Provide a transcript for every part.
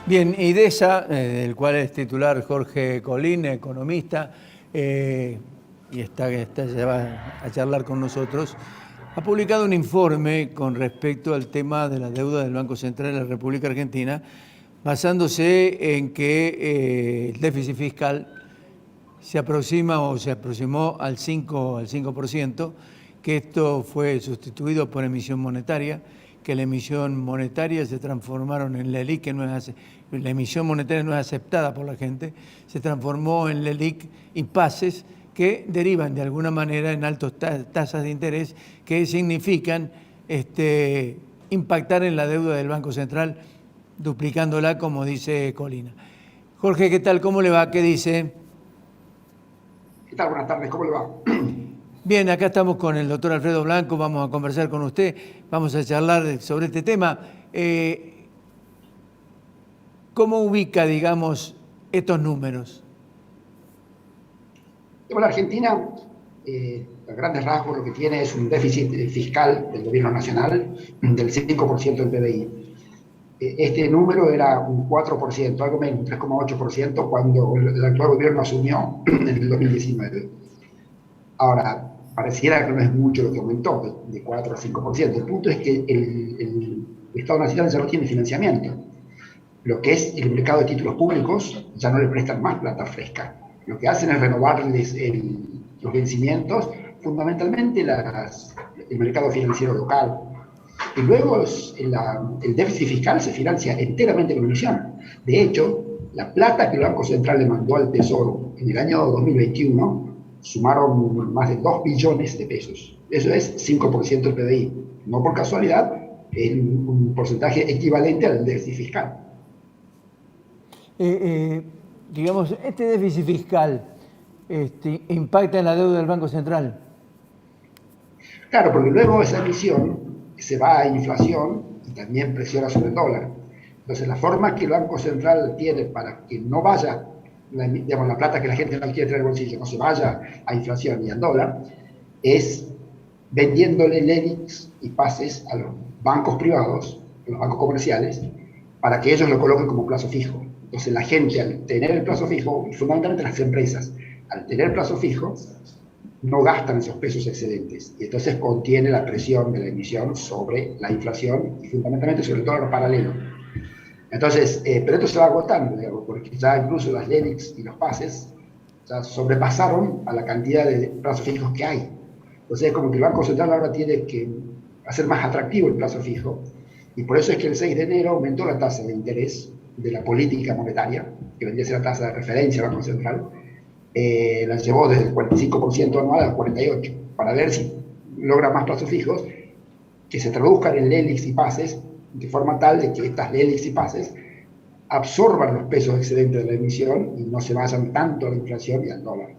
Bien, IDESA, del cual es titular Jorge Colín, economista, y ya va a charlar con nosotros, ha publicado un informe con respecto al tema de la deuda del Banco Central de la República Argentina, basándose en que el déficit fiscal se aproximó al 5%, que esto fue sustituido por emisión monetaria, que la emisión monetaria se transformaron en LELIQ, que la emisión monetaria no es aceptada por la gente, se transformó en LELIQ y pases que derivan de alguna manera en altas tasas de interés que significan impactar en la deuda del Banco Central, duplicándola, como dice Colina. Jorge, ¿qué tal? ¿Cómo le va? ¿Qué dice? ¿Qué tal? Buenas tardes, ¿cómo le va? Bien, acá estamos con el doctor Alfredo Blanco, vamos a conversar con usted, vamos a charlar sobre este tema. ¿Cómo ubica, digamos, estos números? Bueno, Argentina, a grandes rasgos, lo que tiene es un déficit fiscal del gobierno nacional del 5% del PBI. Este número era un 4%, algo menos, un 3,8% cuando el actual gobierno asumió en el 2019. Ahora, pareciera que no es mucho lo que aumentó, de 4 a 5%. El punto es que el Estado Nacional ya no tiene financiamiento. Lo que es el mercado de títulos públicos ya no le prestan más plata fresca. Lo que hacen es renovarles los vencimientos, fundamentalmente el mercado financiero local. Y luego el déficit fiscal se financia enteramente con emisión. De hecho, la plata que el Banco Central le mandó al Tesoro en el año 2021 sumaron más de 2 billones de pesos. Eso es 5% del PBI. No por casualidad, es un porcentaje equivalente al déficit fiscal. Digamos, este déficit fiscal impacta en la deuda del Banco Central. Claro, porque luego esa emisión se va a inflación y también presiona sobre el dólar. Entonces, la forma que el Banco Central tiene para que no vaya, la plata que la gente no quiere traer al bolsillo, no se vaya a inflación y al dólar, es vendiéndole LELIQs y pases a los bancos privados, a los bancos comerciales, para que ellos lo coloquen como plazo fijo. Entonces, la gente, al tener el plazo fijo, y fundamentalmente las empresas, al tener plazo fijo, no gastan esos pesos excedentes y entonces contiene la presión de la emisión sobre la inflación y fundamentalmente sobre el dólar paralelo. Entonces, pero esto se va agotando, digamos, porque ya incluso las LELIQs y los pases ya sobrepasaron a la cantidad de plazos fijos que hay. Entonces es como que el Banco Central ahora tiene que hacer más atractivo el plazo fijo y por eso es que el 6 de enero aumentó la tasa de interés de la política monetaria, que vendría a ser la tasa de referencia del Banco Central, la llevó desde el 45% anual al 48%, para ver si logra más plazos fijos que se traduzcan en LELIQs y pases, de forma tal de que estas LELIQs y pases absorban los pesos excedentes de la emisión y no se vayan tanto a la inflación y al dólar.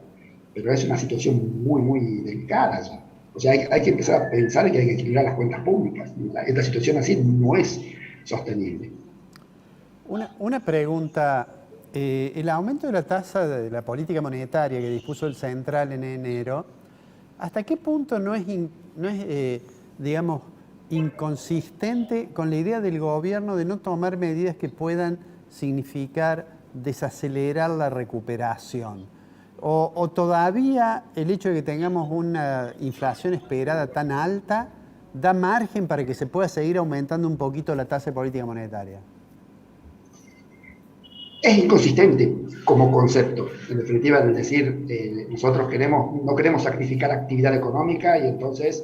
Pero es una situación muy, muy delicada ya. O sea, hay que empezar a pensar que hay que equilibrar las cuentas públicas. Esta situación así no es sostenible. Una pregunta. El aumento de la tasa de la política monetaria que dispuso el Central en enero, ¿hasta qué punto no es digamos, inconsistente con la idea del gobierno de no tomar medidas que puedan significar desacelerar la recuperación? ¿O todavía el hecho de que tengamos una inflación esperada tan alta da margen para que se pueda seguir aumentando un poquito la tasa de política monetaria? Es inconsistente como concepto, en definitiva, es decir, nosotros no queremos sacrificar actividad económica y entonces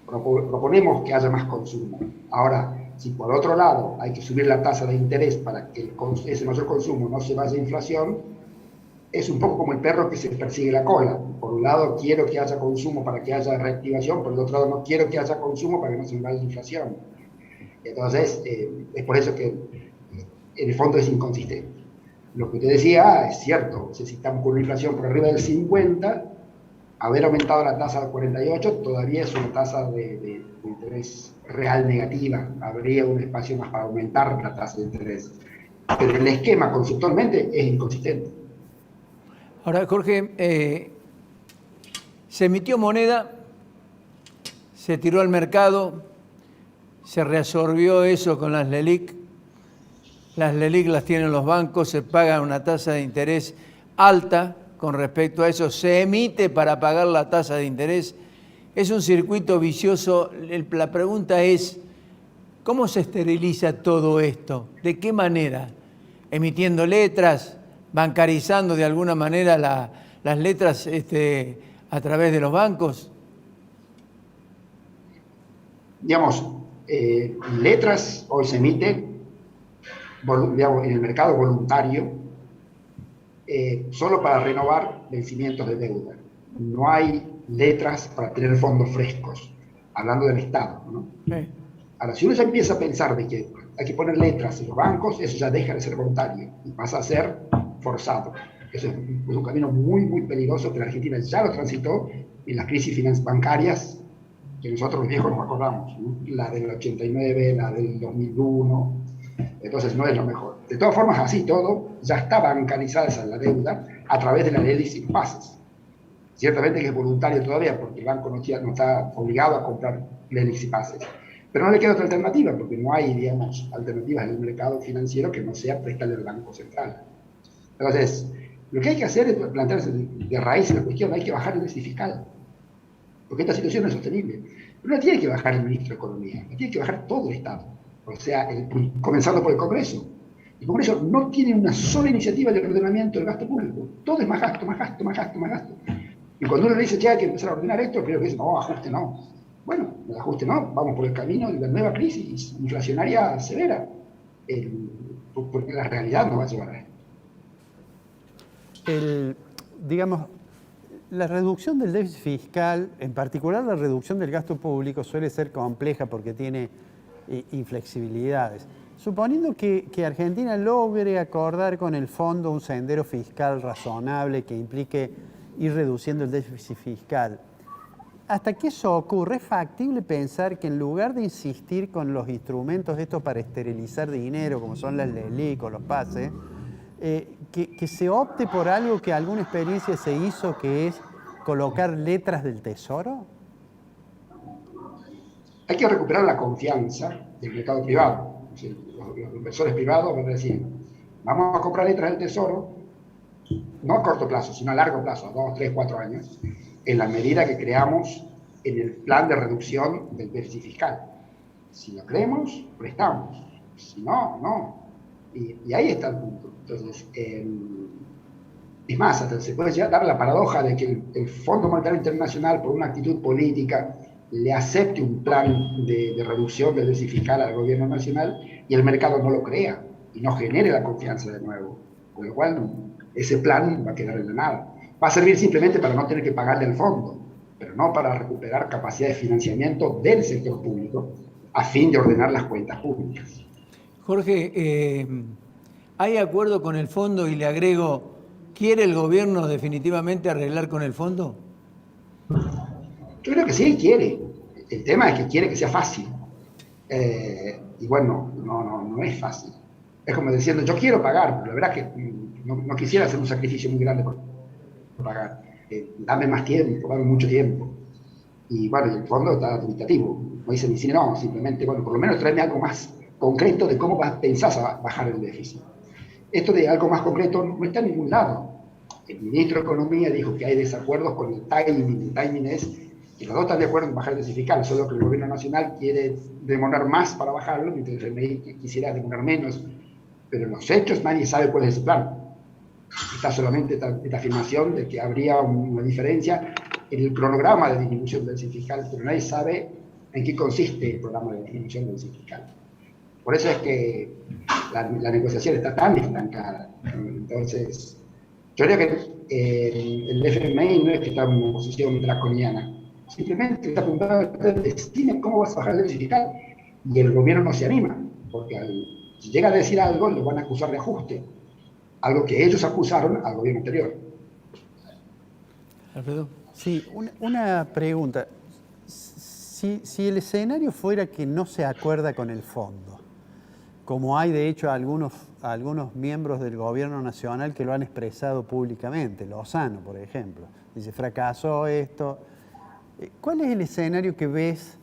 proponemos que haya más consumo. Ahora, si por otro lado hay que subir la tasa de interés para que ese mayor consumo no se vaya a inflación, es un poco como el perro que se persigue la cola. Por un lado quiero que haya consumo para que haya reactivación, por el otro lado no quiero que haya consumo para que no se vaya a inflación. Entonces, es por eso que en el fondo es inconsistente. Lo que usted decía es cierto, si estamos con una inflación por arriba del 50, haber aumentado la tasa al 48 todavía es una tasa de interés real negativa, habría un espacio más para aumentar la tasa de interés. Pero el esquema conceptualmente es inconsistente. Ahora, Jorge, se emitió moneda, se tiró al mercado, se reabsorbió eso con las LELIQ las LELIQ las tienen los bancos, se paga una tasa de interés alta con respecto a eso, se emite para pagar la tasa de interés. Es un circuito vicioso. La pregunta es, ¿cómo se esteriliza todo esto? ¿De qué manera? ¿Emitiendo letras? ¿Bancarizando de alguna manera las letras a través de los bancos? Digamos, letras hoy se emite digamos, en el mercado voluntario solo para renovar vencimientos de deuda. No hay letras para tener fondos frescos, hablando del Estado, ¿no? Sí. Ahora, si uno ya empieza a pensar de que hay que poner letras en los bancos, eso ya deja de ser voluntario y pasa a ser forzado. Eso es un camino muy, muy peligroso que la Argentina ya lo transitó en las crisis bancarias que nosotros los viejos nos acordamos, ¿no? La del 89, la del 2001. Entonces no es lo mejor. De todas formas, así todo, ya está bancarizada esa la deuda a través de la ley sin pases. Ciertamente que es voluntario todavía, porque el banco no está obligado a comprar leyes y pases. Pero no le queda otra alternativa, porque no hay, digamos, alternativas en el mercado financiero que no sea prestarle al Banco Central. Entonces, lo que hay que hacer es plantearse de raíz la cuestión, hay que bajar el déficit fiscal, porque esta situación no es sostenible. Pero no tiene que bajar el ministro de Economía, no tiene que bajar todo el Estado. O sea, comenzando por el Congreso. El Congreso no tiene una sola iniciativa de ordenamiento del gasto público. Todo es más gasto, más gasto, más gasto, más gasto. Y cuando uno le dice, ya hay que empezar a ordenar esto, creo que es, no, ajuste no. Bueno, el ajuste no, vamos por el camino de la nueva crisis inflacionaria severa. Porque la realidad nos va a llevar a esto. Digamos, la reducción del déficit fiscal, en particular la reducción del gasto público, suele ser compleja porque tiene inflexibilidades. Suponiendo que Argentina logre acordar con el fondo un sendero fiscal razonable que implique ir reduciendo el déficit fiscal, ¿hasta que eso ocurre? ¿Es factible pensar que en lugar de insistir con los instrumentos estos para esterilizar dinero, como son las LELIQ o los pases, que se opte por algo que alguna experiencia se hizo, que es colocar letras del Tesoro? Hay que recuperar la confianza del mercado privado. Los inversores privados van a decir, vamos a comprar letras del Tesoro, no a corto plazo, sino a largo plazo, a 2, 3, 4 años, en la medida que creamos en el plan de reducción del déficit fiscal. Si lo creemos, prestamos. Si no, no. Y ahí está el punto. Entonces, es más, hasta se puede dar la paradoja de que el Fondo Monetario Internacional, por una actitud política, le acepte un plan de reducción del déficit fiscal al gobierno nacional y el mercado no lo crea y no genere la confianza de nuevo. Con lo cual, ese plan va a quedar en la nada. Va a servir simplemente para no tener que pagarle al fondo, pero no para recuperar capacidad de financiamiento del sector público a fin de ordenar las cuentas públicas. Jorge, ¿hay acuerdo con el fondo? Y le agrego, ¿quiere el gobierno definitivamente arreglar con el fondo? Yo creo que sí, quiere. El tema es que quiere que sea fácil. Y bueno, no es fácil. Es como diciendo, yo quiero pagar, pero la verdad es que no quisiera hacer un sacrificio muy grande por pagar. Dame más tiempo, dame mucho tiempo. Y bueno, el fondo está dubitativo. No dice ni sí ni no, simplemente, bueno, por lo menos tráeme algo más concreto de cómo pensás a bajar el déficit. Esto de algo más concreto no está en ningún lado. El ministro de Economía dijo que hay desacuerdos con el timing. El timing es que los dos están de acuerdo en bajar el déficit fiscal, solo que el gobierno nacional quiere demorar más para bajarlo, mientras el FMI quisiera demorar menos. Pero en los hechos nadie sabe cuál es ese plan. Está solamente esta afirmación de que habría una diferencia en el cronograma de disminución del déficit fiscal, pero nadie sabe en qué consiste el programa de disminución del déficit fiscal. Por eso es que la negociación está tan estancada. Entonces, yo creo que el FMI no es que está en una posición draconiana, simplemente está preguntando a ustedes, deciden cómo vas a bajar el déficit fiscal, y el gobierno no se anima, porque si llega a decir algo, lo van a acusar de ajuste, algo que ellos acusaron al gobierno anterior. Alfredo. Sí, una pregunta. Si el escenario fuera que no se acuerda con el fondo, como hay de hecho algunos miembros del gobierno nacional que lo han expresado públicamente, Lozano, por ejemplo, dice, fracasó esto. ¿Cuál es el escenario que ves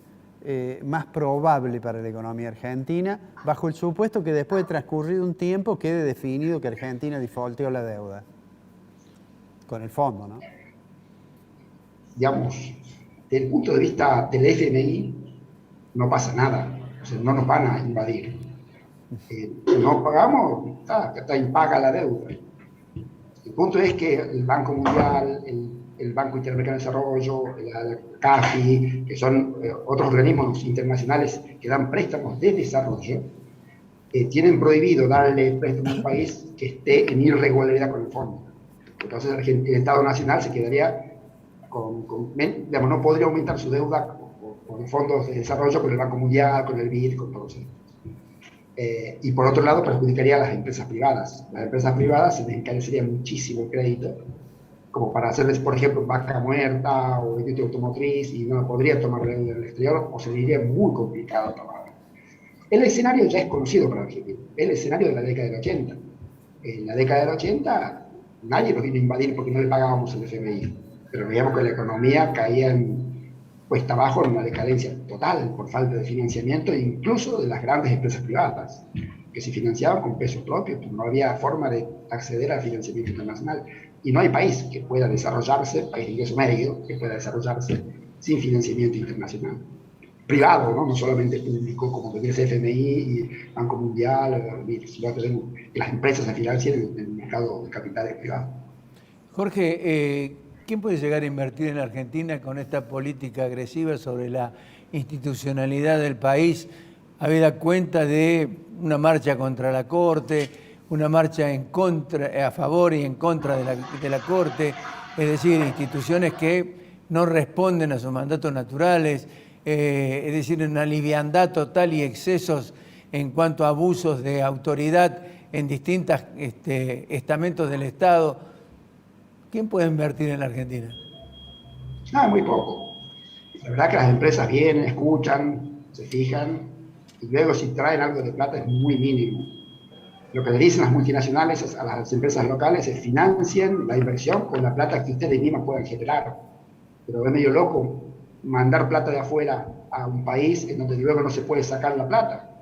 más probable para la economía argentina, bajo el supuesto que después de transcurrido un tiempo quede definido que Argentina defaulteó la deuda con el fondo, ¿no? Digamos, desde el punto de vista del FMI, no pasa nada, o sea, no nos van a invadir. No pagamos, está impaga la deuda. El punto es que el Banco Mundial, el Banco Interamericano de Desarrollo, la CAFI, que son otros organismos internacionales que dan préstamos de desarrollo, tienen prohibido darle préstamo a un país que esté en irregularidad con el fondo. Entonces el Estado Nacional se quedaría digamos, no podría aumentar su deuda con fondos de desarrollo, con el Banco Mundial, con el BID, con todos ellos. Y por otro lado perjudicaría a las empresas privadas. Las empresas privadas se les encarecería muchísimo el crédito, como para hacerles, por ejemplo, vaca muerta o industria automotriz, y no podría tomar deuda del exterior, o se le iría muy complicado tomar. El escenario ya es conocido para Argentina, el escenario de la década del 80. En la década del 80 nadie nos vino a invadir porque no le pagábamos el FMI, pero veíamos que la economía caía cuesta abajo, en una decadencia total por falta de financiamiento, incluso de las grandes empresas privadas, que se financiaban con peso propio, no había forma de acceder al financiamiento internacional. Y no hay país que pueda desarrollarse, país de ingreso medio, que pueda desarrollarse sin financiamiento internacional. Privado, no solamente público, como debería ser FMI y Banco Mundial, sino que las empresas se financian en el mercado de capitales privados. Jorge, ¿quién puede llegar a invertir en la Argentina con esta política agresiva sobre la institucionalidad del país, habida cuenta de una marcha contra la Corte, una marcha a favor y en contra de la Corte, es decir, instituciones que no responden a sus mandatos naturales, es decir, una liviandad total y excesos en cuanto a abusos de autoridad en distintos estamentos del Estado? ¿Quién puede invertir en la Argentina? Muy poco. La verdad que las empresas vienen, escuchan, se fijan, y luego si traen algo de plata es muy mínimo. Lo que le dicen las multinacionales a las empresas locales es: financien la inversión con la plata que ustedes mismas puedan generar. Pero es medio loco mandar plata de afuera a un país en donde luego no se puede sacar la plata.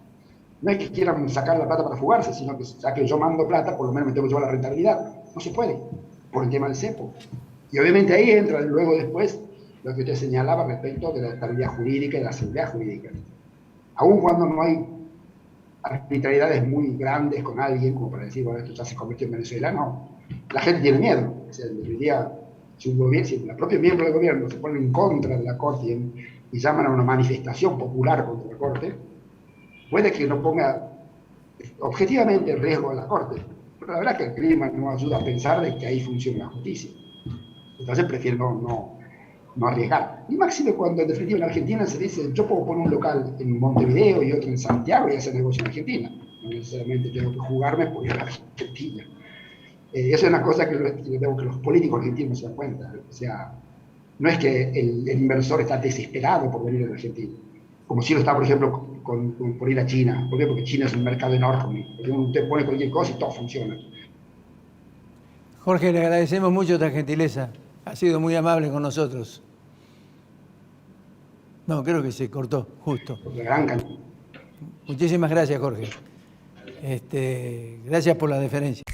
No es que quieran sacar la plata para fugarse, sino que ya que yo mando plata, por lo menos me tengo que llevar la rentabilidad. No se puede, por el tema del cepo. Y obviamente ahí entra luego después lo que usted señalaba respecto de la estabilidad jurídica y de la seguridad jurídica. Aun cuando no hay arbitrariedades muy grandes con alguien, como para decir, bueno, esto ya se convirtió en Venezuela, no. La gente tiene miedo. O sea, diría, si los propios miembros del gobierno se ponen en contra de la Corte y llaman a una manifestación popular contra la Corte, puede que no ponga objetivamente en riesgo a la Corte. Pero la verdad es que el clima no ayuda a pensar de que ahí funciona la justicia. Entonces prefiero no arriesgar. Y máximo cuando en definitiva en Argentina se dice: yo puedo poner un local en Montevideo y otro en Santiago y hacer negocio en Argentina. No necesariamente tengo que jugarme por ir a la Argentina. Eso es una cosa que los políticos argentinos se dan cuenta. O sea, no es que el inversor está desesperado por venir a la Argentina, como si lo está, por ejemplo, por ir a China. ¿Por qué? Porque China es un mercado enorme. Usted pone cualquier cosa y todo funciona. Jorge, le agradecemos mucho esta gentileza. Ha sido muy amable con nosotros. No, creo que se cortó, justo. Muchísimas gracias, Jorge. Gracias por la deferencia.